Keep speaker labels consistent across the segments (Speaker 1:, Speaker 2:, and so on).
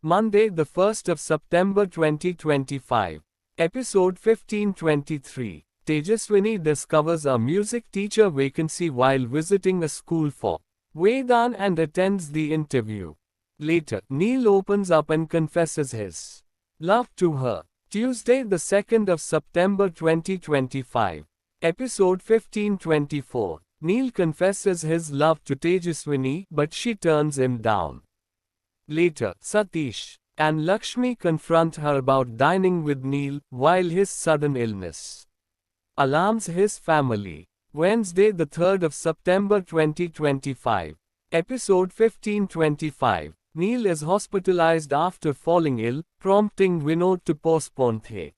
Speaker 1: Monday, the 1st of September 2025. Episode 1523. Tejaswini discovers a music teacher vacancy while visiting a school for Vedan and attends the interview. Later, Neil opens up and confesses his love to her. Tuesday, the 2nd of September 2025. Episode 1524. Neil confesses his love to Tejaswini, but she turns him down. Later, Satish and Lakshmi confront her about dining with Neil, while his sudden illness alarms his family. Wednesday, the 3rd of September 2025. Episode 1525. Neil is hospitalized after falling ill, prompting Vinod to postpone their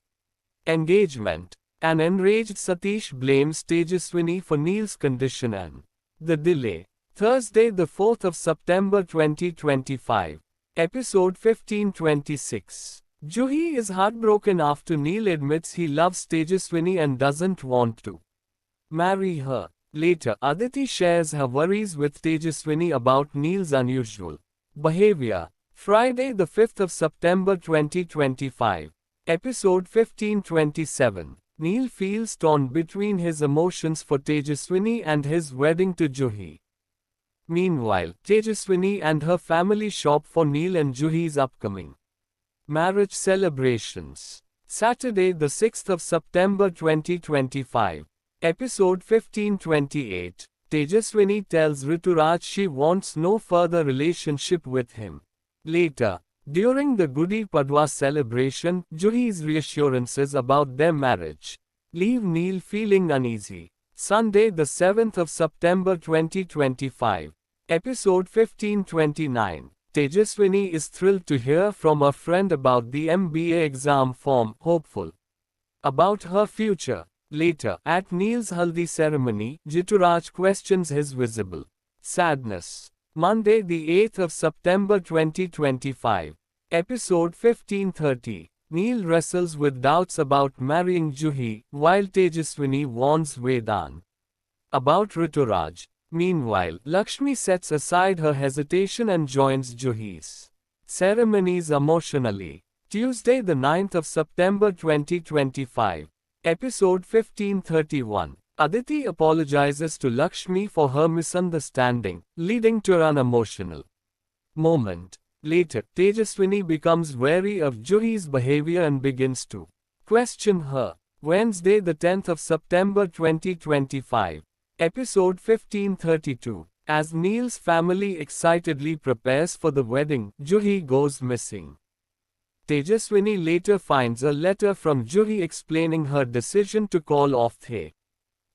Speaker 1: engagement. An enraged Satish blames Tejaswini for Neil's condition and the delay. Thursday, the 4th of September 2025. Episode 1526. Juhi is heartbroken after Neil admits he loves Tejaswini and doesn't want to marry her. Later, Aditi shares her worries with Tejaswini about Neil's unusual behavior. Friday, the 5th of September 2025. Episode 1527. Neil feels torn between his emotions for Tejaswini and his wedding to Juhi. Meanwhile, Tejaswini and her family shop for Neil and Juhi's upcoming marriage celebrations. Saturday, the 6th of September 2025. Episode 1528. Tejaswini tells Rituraj she wants no further relationship with him. Later, during the Gudi Padwa celebration, Juhi's reassurances about their marriage leave Neil feeling uneasy. Sunday, the 7th of September 2025. Episode 1529. Tejaswini is thrilled to hear from a friend about the MBA exam form, hopeful about her future. Later, at Neil's Haldi ceremony, Jituraj questions his visible sadness. Monday, the 8th of September 2025. Episode 1530. Neil wrestles with doubts about marrying Juhi, while Tejaswini warns Vedan about Rituraj. Meanwhile, Lakshmi sets aside her hesitation and joins Juhi's ceremonies emotionally. Tuesday, the 9th of September 2025. Episode 1531. Aditi apologizes to Lakshmi for her misunderstanding, leading to an emotional moment. Later, Tejaswini becomes wary of Juhi's behavior and begins to question her. Wednesday, the 10th of September 2025. Episode 1532. As Neil's family excitedly prepares for the wedding, Juhi goes missing. Tejaswini later finds a letter from Juhi explaining her decision to call off their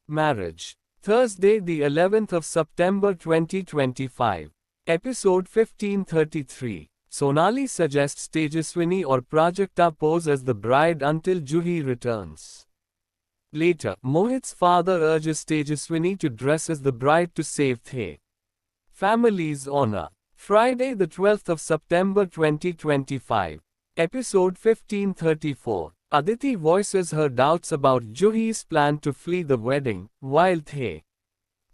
Speaker 1: marriage. Thursday, the 11th of September 2025. Episode 1533. Sonali suggests Tejaswini or Prajakta pose as the bride until Juhi returns. Later, Mohit's father urges Tejaswini to dress as the bride to save their family's honor. Friday, the 12th of September 2025. Episode 1534. Aditi voices her doubts about Juhi's plan to flee the wedding, while the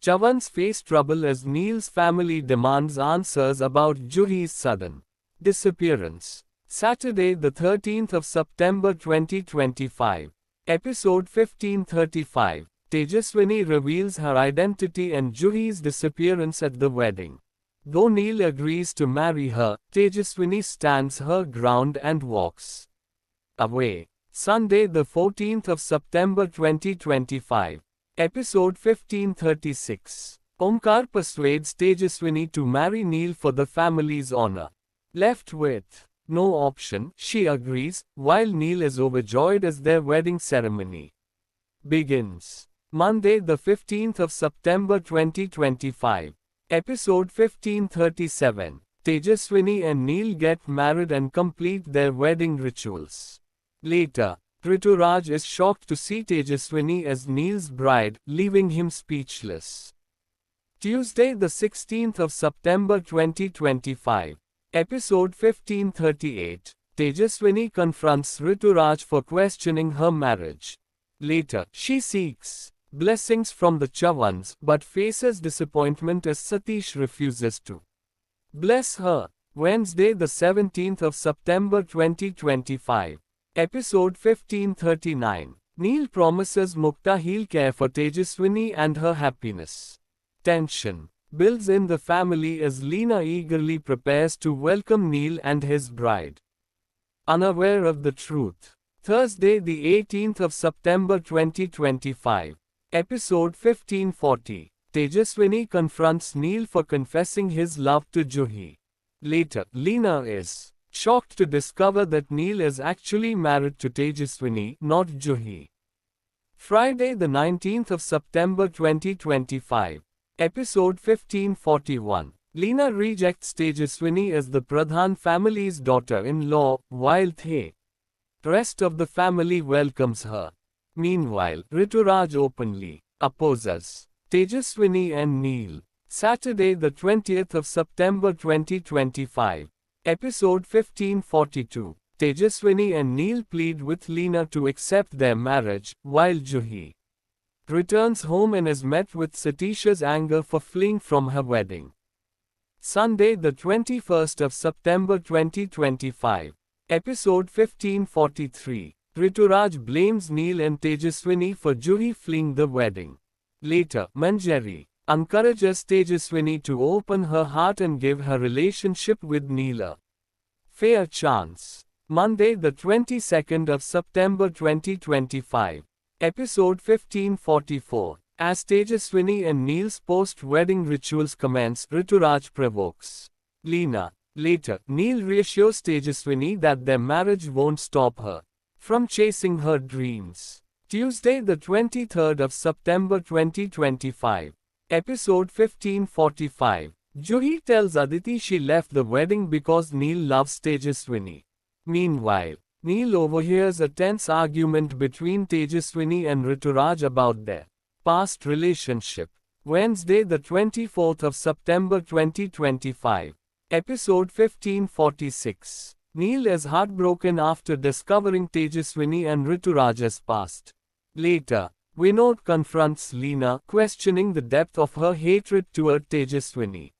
Speaker 1: Chavans face trouble as Neil's family demands answers about Juhi's sudden disappearance. Saturday, the 13th of September 2025. Episode 1535. Tejaswini reveals her identity and Juhi's disappearance at the wedding. Though Neil agrees to marry her, Tejaswini stands her ground and walks away. Sunday, the 14th of September 2025. Episode 1536. Omkar persuades Tejaswini to marry Neil for the family's honor. Left with no option, she agrees, while Neil is overjoyed as their wedding ceremony begins. Monday, the 15th of September 2025. Episode 1537. Tejaswini and Neil get married and complete their wedding rituals. Later, Rituraj is shocked to see Tejaswini as Neil's bride, leaving him speechless. Tuesday, the 16th of September 2025. Episode 1538. Tejaswini confronts Rituraj for questioning her marriage. Later, she seeks blessings from the Chavans, but faces disappointment as Satish refuses to bless her. Wednesday, the 17th of September 2025. Episode 1539. Neil promises Mukta he'll care for Tejaswini and her happiness. Tension builds in the family as Leena eagerly prepares to welcome Neil and his bride. Unaware of the truth. Thursday, the 18th of September 2025. Episode 1540. Tejaswini confronts Neil for confessing his love to Juhi. Later, Leena is shocked to discover that Neil is actually married to Tejaswini, not Juhi. Friday, the 19th of September 2025. Episode 1541. Leena rejects Tejaswini as the Pradhan family's daughter-in-law, while the rest of the family welcomes her. Meanwhile, Rituraj openly opposes Tejaswini and Neil. Saturday, the 20th of September 2025. Episode 1542. Tejaswini and Neil plead with Leena to accept their marriage, while Juhi returns home and is met with Satisha's anger for fleeing from her wedding. Sunday, the 21st of September 2025. Episode 1543. Rituraj blames Neil and Tejaswini for Juhi fleeing the wedding. Later, Manjari encourages Tejaswini to open her heart and give her relationship with Neil a fair chance. Monday, the 22nd of September 2025. Episode 1544. As Tejaswini and Neil's post-wedding rituals commence, Rituraj provokes Leena. Later, Neil reassures Tejaswini that their marriage won't stop her from chasing her dreams. Tuesday, the 23rd of September 2025. Episode 1545. Juhi tells Aditi she left the wedding because Neil loves Tejaswini. Meanwhile, Neil overhears a tense argument between Tejaswini and Rituraj about their past relationship. Wednesday, the 24th of September 2025. Episode 1546. Neil is heartbroken after discovering Tejaswini and Rituraj's past. Later, Vinod confronts Leena, questioning the depth of her hatred toward Tejaswini.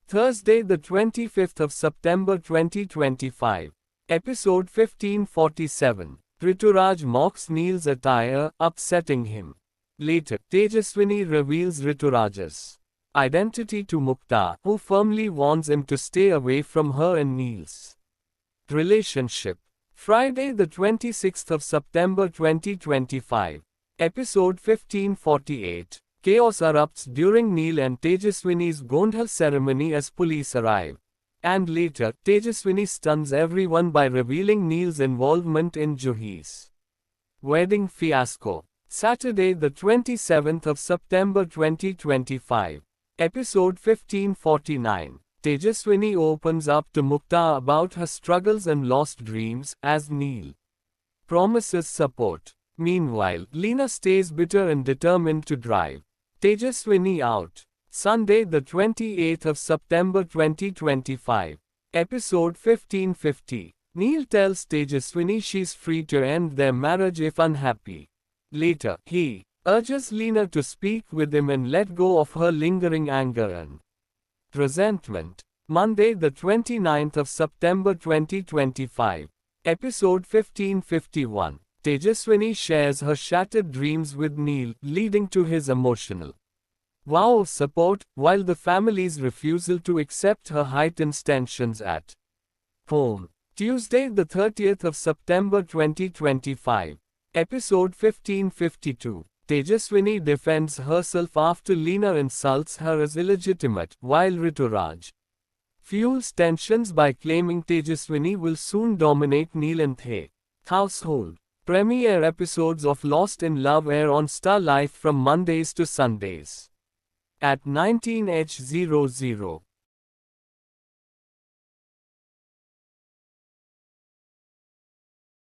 Speaker 1: Thursday, the 25th of September 2025. Episode 1547. Rituraj mocks Neil's attire, upsetting him. Later, Tejaswini reveals Rituraj's identity to Mukta, who firmly warns him to stay away from her and Neil's relationship. Friday, the 26th of September 2025. Episode 1548. Chaos erupts during Neil and Tejaswini's Gondhal ceremony as police arrive. And later, Tejaswini stuns everyone by revealing Neil's involvement in Juhi's wedding fiasco. Saturday, the 27th of September 2025. Episode 1549. Tejaswini opens up to Mukta about her struggles and lost dreams, as Neil promises support. Meanwhile, Leena stays bitter and determined to drive Tejaswini out. Sunday, the 28th of September 2025. Episode 1550. Neil tells Tejaswini she's free to end their marriage if unhappy. Later, he urges Leena to speak with him and let go of her lingering anger and resentment. Monday, the 29th of September 2025. Episode 1551. Tejaswini shares her shattered dreams with Neil, leading to his emotional vow of support, while the family's refusal to accept her heightens tensions at home. Tuesday, the 30th of September 2025. Episode 1552. Tejaswini defends herself after Leena insults her as illegitimate, while Rituraj fuels tensions by claiming Tejaswini will soon dominate Neil and the household. Premiere episodes of Lost in Love air on Star Life from Mondays to Sundays at 19h00.